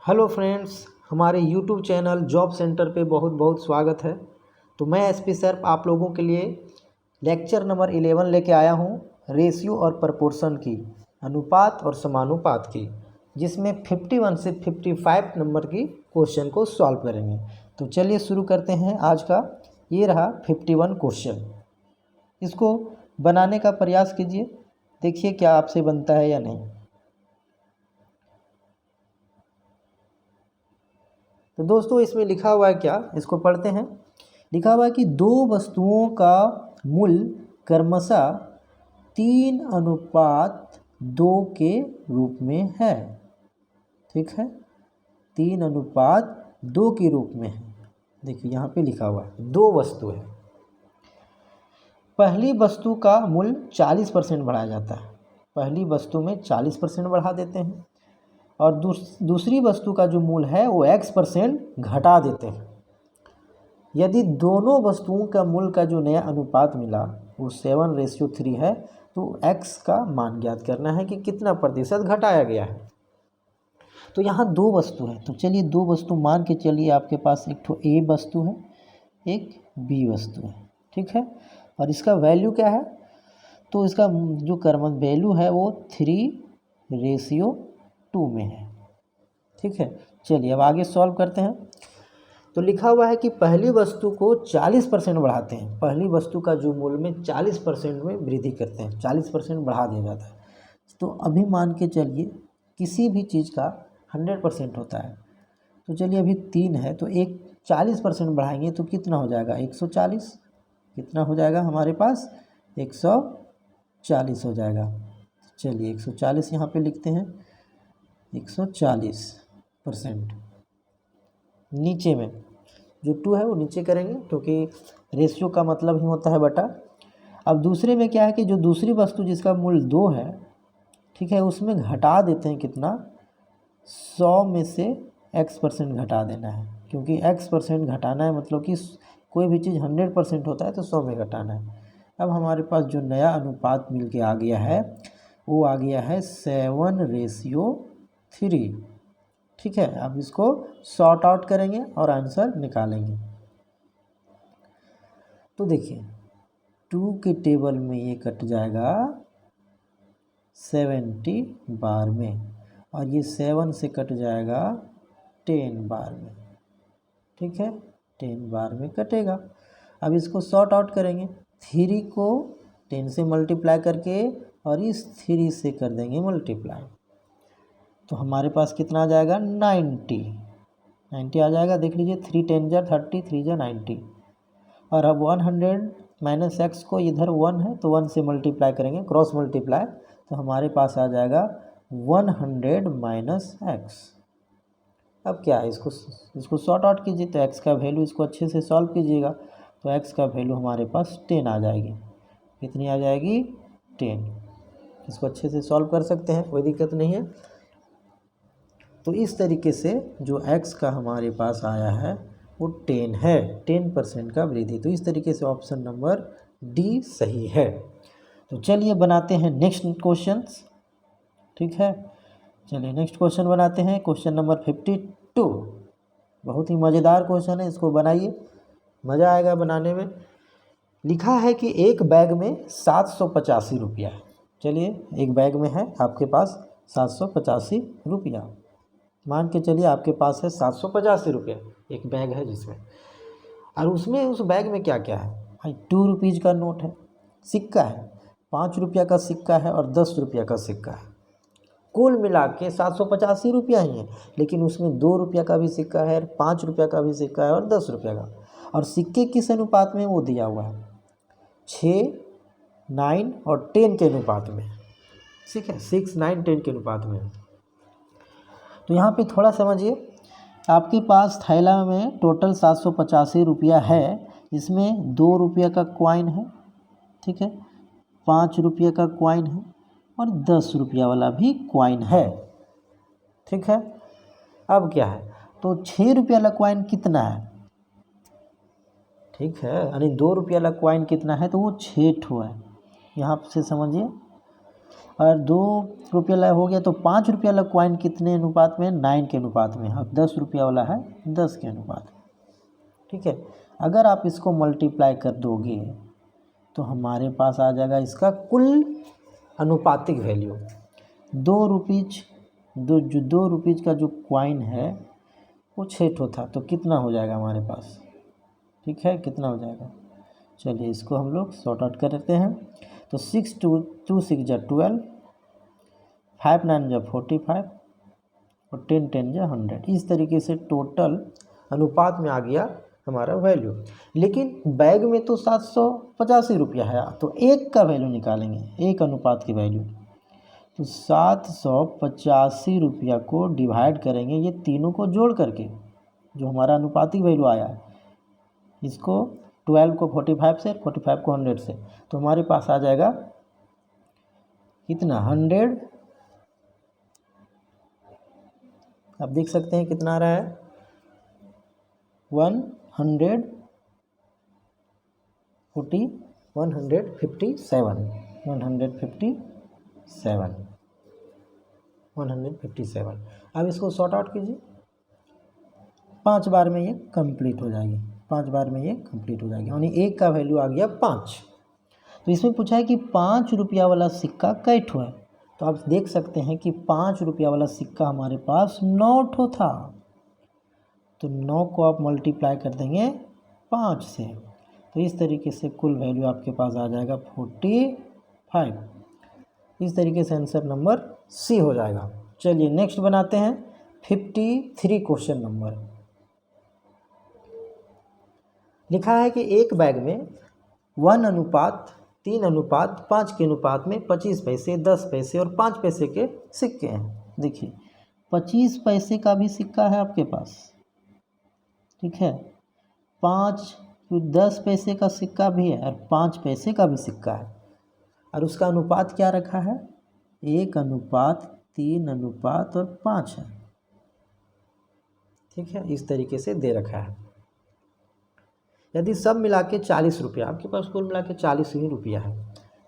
Hello friends, हमारे YouTube channel job centre पे बहुत बहुत स्वागत है। तो मैं एसपी सर आप लोगों के लिए लेक्चर नंबर 11 लेके आया हूँ, रेशियो और प्रपोर्शन की, अनुपात और समानुपात की, जिसमें 51 से 55 नंबर की क्वेश्चन को सॉल्व करेंगे। तो चलिए शुरू करते हैं आज का। ये रहा 51 क्वेश्चन। इसको बनाने का प्रयास कीजिए, देखिए क्या आपसे बनता है या नहीं। तो दोस्तों इसमें लिखा हुआ है क्या, इसको पढ़ते हैं। लिखा हुआ है कि दो वस्तुओं का मूल्य क्रमशः 3:2 के रूप में है। ठीक है, 3:2 के रूप में है। देखिए यहाँ पे लिखा हुआ है दो वस्तु है। पहली वस्तु का मूल्य 40% बढ़ाया जाता है। पहली वस्तु में 40% बढ़ा देते हैं और दूसरी वस्तु का जो मूल्य है वो x% घटा देते हैं। यदि दोनों वस्तुओं का मूल्य का जो नया अनुपात मिला वो 7:3 है, तो x का मान ज्ञात करना है कि कितना प्रतिशत घटाया गया है। तो यहाँ दो वस्तु है, तो चलिए दो वस्तु मान के चलिए, आपके पास एक ठो A वस्तु है, एक B वस्तु है। ठीक है, और इसका वैल्यू क्या है, तो इसका जो कर्मन वैल्यू है वो 3:2 में है। ठीक है, चलिए अब आगे सॉल्व करते हैं। तो लिखा हुआ है कि पहली वस्तु को 40% बढ़ाते हैं। पहली वस्तु का जो मूल्य में 40% में वृद्धि करते हैं, 40% बढ़ा दिया जाता है। तो अभी मान के चलिए किसी भी चीज़ का 100% होता है। तो चलिए अभी 3 है, तो एक 40% बढ़ाएंगे तो कितना हो जाएगा, 140। कितना हो जाएगा हमारे पास, 140 हो जाएगा। चलिए 140 यहाँ पे लिखते हैं, 140%। नीचे में जो 2 है वो नीचे करेंगे, क्योंकि रेशियो का मतलब ही होता है बटा। अब दूसरे में क्या है कि जो दूसरी वस्तु जिसका मूल्य 2 है, ठीक है, उसमें घटा देते हैं कितना, 100 में से x% घटा देना है, क्योंकि x% घटाना है, मतलब कि कोई भी चीज़ 100% होता है तो 100 में घटाना है। अब हमारे पास जो नया अनुपात मिल के आ गया है वो आ गया है 7:3। ठीक है, अब इसको सॉर्ट आउट करेंगे और आंसर निकालेंगे। तो देखिए 2 के टेबल में ये कट जाएगा 70 बार में, और ये 7 से कट जाएगा 10 बार में। ठीक है, 10 बार में कटेगा। अब इसको सॉर्ट आउट करेंगे, 3 को 10 से मल्टीप्लाई करके और इस 3 से कर देंगे मल्टीप्लाई, तो हमारे पास कितना आ जाएगा, 90 आ जाएगा। देख लीजिए 3 10 जा 30, 3 जा 90। और अब 100 माइनस एक्स को, इधर 1 है तो 1 से मल्टीप्लाई करेंगे, क्रॉस मल्टीप्लाई, तो हमारे पास आ जाएगा 100 माइनस एक्स। अब क्या है, इसको सॉर्ट आउट कीजिए, तो एक्स का वैल्यू, इसको अच्छे से सॉल्व कीजिएगा, तो एक्स का वैल्यू हमारे पास 10 आ जाएगी। कितनी आ जाएगी, 10। इसको अच्छे से सॉल्व कर सकते हैं, कोई दिक्कत नहीं है। तो इस तरीके से जो x का हमारे पास आया है वो 10 है, 10% का वृद्धि। तो इस तरीके से ऑप्शन नंबर डी सही है। तो चलिए बनाते हैं नेक्स्ट क्वेश्चंस। ठीक है, चलिए नेक्स्ट क्वेश्चन बनाते हैं, क्वेश्चन नंबर 52। बहुत ही मज़ेदार क्वेश्चन है, इसको बनाइए, मज़ा आएगा बनाने में। लिखा है कि एक बैग में 785 रुपया है। चलिए एक बैग में है आपके पास 785 रुपया, मान के चलिए आपके पास है 785 रुपये, एक बैग है जिसमें, और उसमें उस बैग में क्या क्या है भाई, 2 रुपीज़ का नोट है, सिक्का है, 5 रुपया का सिक्का है और 10 रुपया का सिक्का है। कुल मिला के 785 रुपया ही है, लेकिन उसमें 2 रुपया का भी सिक्का है, 5 रुपया का भी सिक्का है और 10 रुपया का। और सिक्के किस अनुपात में वो दिया हुआ है, 6, 9 और 10 के अनुपात में। ठीक है, 6, 9, 10 के अनुपात में। तो यहाँ पे थोड़ा समझिए, आपके पास थैला में टोटल 785 रुपया है, इसमें 2 रुपया का कॉइन है, ठीक है, 5 रुपये का कॉइन है और 10 रुपया वाला भी कॉइन है। ठीक है, अब क्या है, तो 6 रुपया वाला कॉइन कितना है, ठीक है, यानी 2 रुपया वाला कॉइन कितना है, तो वो 6 ठो है। यहाँ से समझिए, और 2 रुपये वाला हो गया तो 5 रुपये वाला कॉइन कितने अनुपात में? 9 के अनुपात में। अब 10 रुपया वाला है 10 के अनुपात में। ठीक है, अगर आप इसको मल्टीप्लाई कर दोगे तो हमारे पास आ जाएगा इसका कुल अनुपातिक वैल्यू। 2 रुपीज जो 2 रुपीज का जो कॉइन है वो 6 ठो था, तो कितना हो जाएगा हमारे पास? ठीक है, कितना हो जाएगा? चलिए इसको हम लोग सॉर्ट आउट कर लेते हैं। तो 6 2 6 जा 12, 5 9 जा 45 और 10 10 जा 100। इस तरीके से टोटल अनुपात में आ गया हमारा वैल्यू। लेकिन बैग में तो 785 रुपया है, तो एक का वैल्यू निकालेंगे, एक अनुपात की वैल्यू। तो 785 रुपया को डिवाइड करेंगे ये तीनों को जोड़ करके, जो हमारा अनुपातिक वैल्यू आया है, इसको 12 को 45 से, 45 को 100 से, तो हमारे पास आ जाएगा कितना? 100। आप देख सकते हैं कितना आ रहा है? 157 157। अब इसको सॉर्ट आउट कीजिए, 5 बार में ये कंप्लीट हो जाएगी, 5 बार में ये कंप्लीट हो जाएगी, यानी एक का वैल्यू आ गया 5। तो इसमें पूछा है कि 5 रुपया वाला सिक्का कै ठो है, तो आप देख सकते हैं कि 5 रुपया वाला सिक्का हमारे पास 9 ठो था, तो 9 को आप मल्टीप्लाई कर देंगे 5 से, तो इस तरीके से कुल वैल्यू आपके पास आ जाएगा 45। इस तरीके से आंसर नंबर सी हो जाएगा। चलिए नेक्स्ट बनाते हैं 53 क्वेश्चन नंबर। लिखा है कि एक बैग में 1:3:5 के अनुपात में 25 पैसे, 10 पैसे और 5 पैसे के सिक्के हैं। देखिए 25 पैसे का भी सिक्का है आपके पास, ठीक है, 10 पैसे का सिक्का भी है और 5 पैसे का भी सिक्का है, और उसका अनुपात क्या रखा है? 1:3:5 है। ठीक है, इस तरीके से दे रखा है। यदि सब मिला के 40 रुपया, आपके पास कुल मिला के 40 ही रुपया है,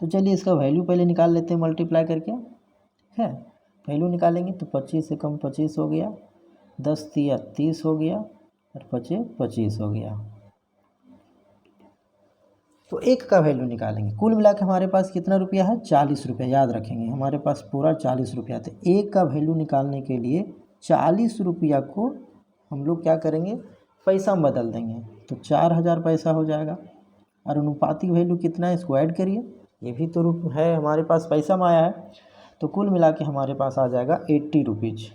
तो चलिए इसका वैल्यू पहले निकाल लेते हैं मल्टीप्लाई करके। ठीक है, वैल्यू निकालेंगे तो 25 से कम 25 हो गया, 10 तिया 30 हो गया और 25 25 हो गया। तो एक का वैल्यू निकालेंगे, कुल मिला के हमारे पास कितना रुपया है? 40 रुपया। याद रखेंगे हमारे पास पूरा 40 रुपया था। एक का वैल्यू निकालने के लिए 40 रुपया को हम लोग क्या करेंगे? पैसा में बदल देंगे, तो 4000 पैसा हो जाएगा। और अनुपातिक वैल्यू कितना है इसको ऐड करिए, ये भी तो रूप है हमारे पास, पैसा में आया है, तो कुल मिला के हमारे पास आ जाएगा 80 रुपीज़।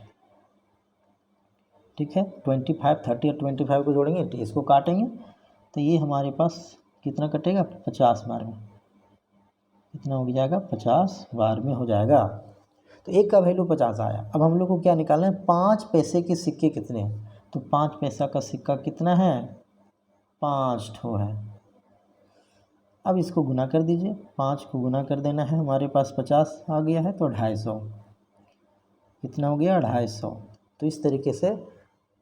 ठीक है, 25 30 और 25 को जोड़ेंगे, तो इसको काटेंगे तो ये हमारे पास कितना कटेगा? 50 बार में। कितना हो जाएगा? 50 बार में हो जाएगा। तो एक का वैल्यू 50 आया। अब हम लोग को क्या निकालना है? 5 पैसे के सिक्के कितने हैं? तो 5 पैसा का सिक्का कितना है? 5 ठो है। अब इसको गुना कर दीजिए, 5 को गुना कर देना है, हमारे पास 50 आ गया है, तो 250। कितना हो गया? 250। तो इस तरीके से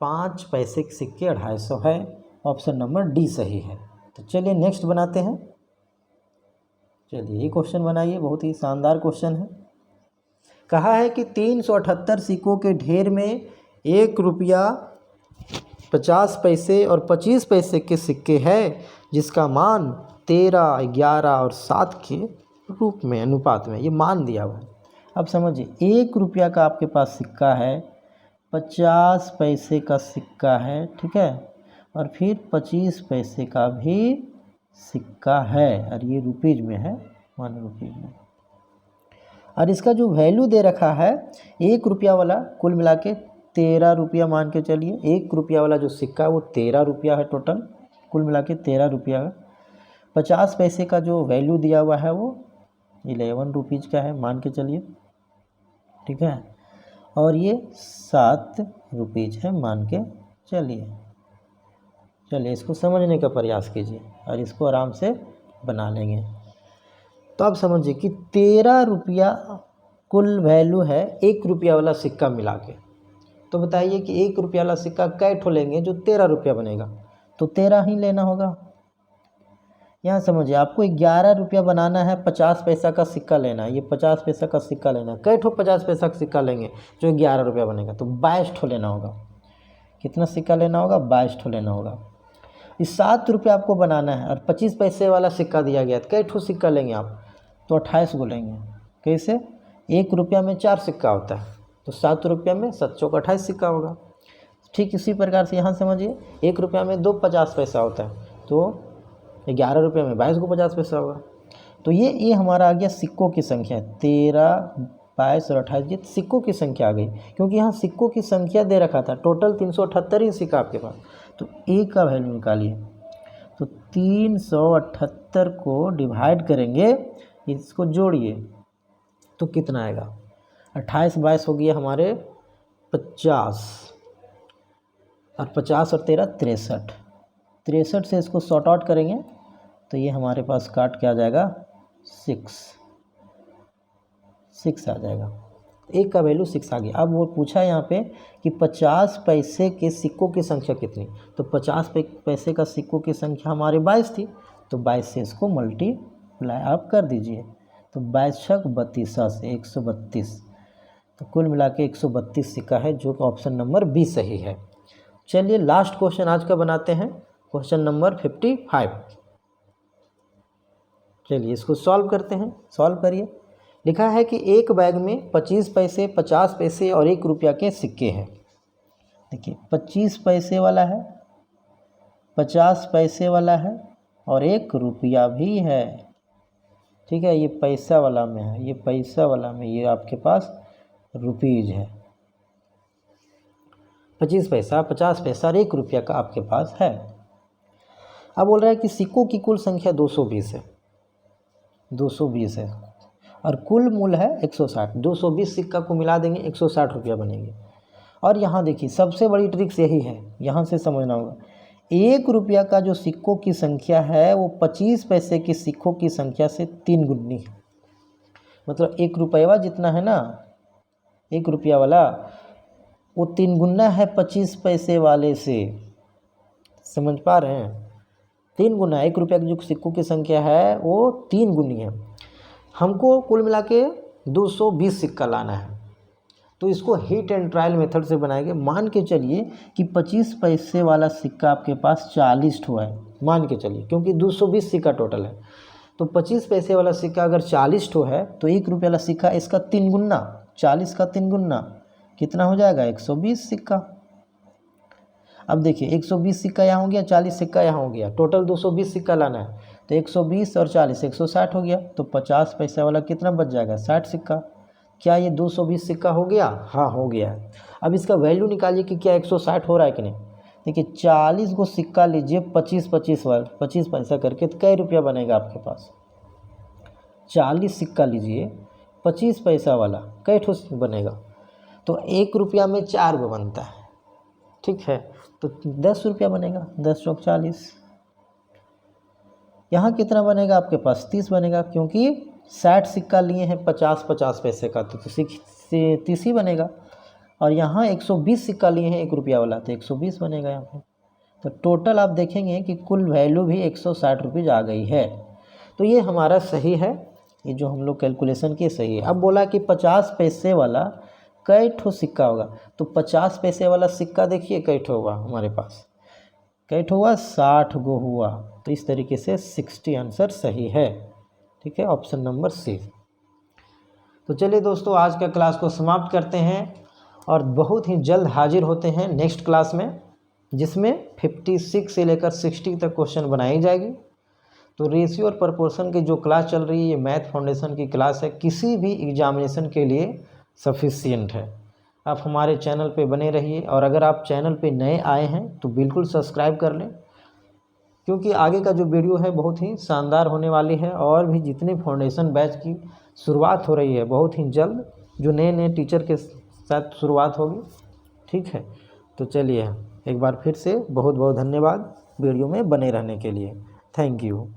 5 पैसे के सिक्के 250 है। ऑप्शन नंबर डी सही है। तो चलिए नेक्स्ट बनाते हैं। चलिए ये क्वेश्चन बनाइए, बहुत ही शानदार क्वेश्चन है। कहा है कि 378 सिक्कों के ढेर में 1 रुपया 50 पैसे और 25 पैसे के सिक्के हैं, जिसका मान 13, 11 और 7 के रूप में अनुपात में, ये मान दिया हुआ है। अब समझिए, 1 रुपया का आपके पास सिक्का है, 50 पैसे का सिक्का है, ठीक है, और फिर 25 पैसे का भी सिक्का है, और ये रुपीज़ में है, 1 रुपीज़ में। और इसका जो वैल्यू दे रखा है 1 रुपया वाला, कुल मिला के 13 रुपया मान के चलिए। 1 रुपया वाला जो सिक्का है वो 13 रुपया है टोटल, कुल मिला के 13 रुपया है। 50 पैसे का जो वैल्यू दिया हुआ है वो 11 रुपीज़ का है मान के चलिए, ठीक है, और ये 7 रुपीज़ है मान के चलिए। चलिए इसको समझने का प्रयास कीजिए और इसको आराम से बना लेंगे। तो आप समझिए कि 13 रुपया कुल वैल्यू है 1 रुपया वाला सिक्का मिला के। तो बताइए कि 1 रुपया वाला सिक्का कै ठो लेंगे जो 13 रुपया बनेगा? तो 13 ही लेना होगा। यहाँ समझिए, आपको 11 रुपया बनाना है, 50 पैसा का सिक्का लेना है। ये 50 पैसा का सिक्का लेना है। कई ठो 50 पैसा का सिक्का लेंगे जो 11 रुपया बनेगा, तो 22 ठो लेना होगा। कितना सिक्का लेना होगा? 22 ठो लेना होगा। इस 7 रुपया आपको बनाना है और 25 पैसे वाला सिक्का दिया गया, तो कई ठो सिक्का लेंगे आप? तो 28 को लेंगे। कैसे? 1 रुपया में 4 सिक्का होता है, तो 7 रुपया में 7 चौक 28 सिक्का होगा। ठीक इसी प्रकार से यहाँ समझिए, 1 रुपया में 2 50 पैसा होता है, तो 11 रुपये में 22 को 50 पैसा होगा। तो ये हमारा आ गया सिक्कों की संख्या, 13, 22 और 28, ये सिक्कों की संख्या आ गई। क्योंकि यहाँ सिक्कों की संख्या दे रखा था, टोटल 378 ही सिक्का आपके पास। तो ए का वैल्यू निकालिए, तो 378 को डिवाइड करेंगे, इसको जोड़िए तो कितना आएगा? 28 22 हो गया हमारे 50, और 50 और 13 63। 63 से इसको सॉर्ट आउट करेंगे तो ये हमारे पास काट के आ जाएगा 6 आ जाएगा। एक का वैल्यू 6 आ गया। अब वो पूछा यहाँ पे कि 50 पैसे के सिक्कों की संख्या कितनी, तो 50 पैसे का सिक्कों की संख्या हमारे 22 थी, तो 22 से इसको मल्टीप्लाई आप कर दीजिए, तो 22 छक 32 से 132, तो कुल मिला के 132 सिक्का है, जो कि ऑप्शन नंबर बी सही है। चलिए लास्ट क्वेश्चन आज का बनाते हैं, क्वेश्चन नंबर 55। चलिए इसको सॉल्व करते हैं। सॉल्व करिए। लिखा है कि एक बैग में 25 पैसे, 50 पैसे और 1 रुपया के सिक्के हैं। देखिए 25 पैसे वाला है, 50 पैसे वाला है और 1 रुपया भी है। ठीक है, ये पैसा वाला में है, ये पैसा वाला में, ये आपके पास रुपीज़ है। 25 पैसा, 50 पैसा और 1 रुपया का आपके पास है। अब बोल रहा है कि सिक्कों की कुल संख्या 220 है, 220 है और कुल मूल्य है 160। 220 सिक्का को मिला देंगे 160 रुपया बनेंगे। और यहाँ देखिए सबसे बड़ी ट्रिक्स यही है, यहाँ से समझना होगा। 1 रुपया का जो सिक्कों की संख्या है वो 25 पैसे के सिक्कों की संख्या से 3 गुनी है। मतलब 1 रुपया जितना है ना, 1 रुपया वाला, वो 3 गुना है 25 पैसे वाले से। समझ पा रहे हैं? 3 गुना, 1 रुपया की जो सिक्कों की संख्या है वो 3 गुनी है। हमको कुल मिला के 220 सिक्का लाना है, तो इसको हिट एंड ट्रायल मेथड से बनाएंगे। मान के चलिए कि 25 पैसे वाला सिक्का आपके पास 40 ठो है, मान के चलिए, क्योंकि 220 सिक्का टोटल है। तो 25 पैसे वाला सिक्का अगर 40 ठो है तो 1 रुपया वाला सिक्का इसका 3 गुना, 40 का 3 गुना कितना हो जाएगा? 120 सिक्का। अब देखिए 120 सिक्का यहाँ हो गया, 40 सिक्का यहाँ हो गया, टोटल 220 सिक्का लाना है। तो 120 और 40 160 हो गया, तो 50 पैसे वाला कितना बच जाएगा? 60 सिक्का। क्या ये 220 सिक्का हो गया? हाँ हो गया। अब इसका वैल्यू निकालिए कि क्या 160 हो रहा है कि नहीं। देखिए 40 को सिक्का लीजिए 25 वाला, 25 पैसा करके, तो कई रुपया बनेगा आपके पास? 40 सिक्का लीजिए 25 पैसा वाला, कई ठो बनेगा? तो 1 रुपया में 4 गो बनता है। ठीक है, तो 10 रुपया बनेगा, 10 चौक 40। यहाँ कितना बनेगा आपके पास? 30 बनेगा, क्योंकि 60 सिक्का लिए हैं 50 पैसे का, तो 30 ही बनेगा। और यहाँ 120 सिक्का लिए हैं 1 रुपया वाला, तो 120 बनेगा यहाँ पे। तो टोटल आप देखेंगे कि कुल वैल्यू भी 160 रुपीज़ आ गई है। तो ये हमारा सही है, ये जो हम लोग कैलकुलेशन किए सही है। अब बोला कि 50 पैसे वाला कई ठो सिक्का होगा, तो 50 पैसे वाला सिक्का देखिए कई ठो हुआ हमारे पास, कई ठो हुआ? 60 गो हुआ। तो इस तरीके से 60 आंसर सही है। ठीक है, ऑप्शन नंबर सी। तो चलिए दोस्तों आज का क्लास को समाप्त करते हैं और बहुत ही जल्द हाजिर होते हैं नेक्स्ट क्लास में, जिसमें 56 से लेकर 60 तक क्वेश्चन बनाई जाएगी। तो रेशियो और प्रोपोर्शन की जो क्लास चल रही है, ये मैथ फाउंडेशन की क्लास है, किसी भी एग्जामिनेशन के लिए सफिशिएंट है। आप हमारे चैनल पे बने रहिए, और अगर आप चैनल पे नए आए हैं तो बिल्कुल सब्सक्राइब कर लें, क्योंकि आगे का जो वीडियो है बहुत ही शानदार होने वाली है। और भी जितने फाउंडेशन बैच की शुरुआत हो रही है बहुत ही जल्द, जो नए नए टीचर के साथ शुरुआत होगी। ठीक है, तो चलिए एक बार फिर से बहुत बहुत धन्यवाद वीडियो में बने रहने के लिए। Thank you.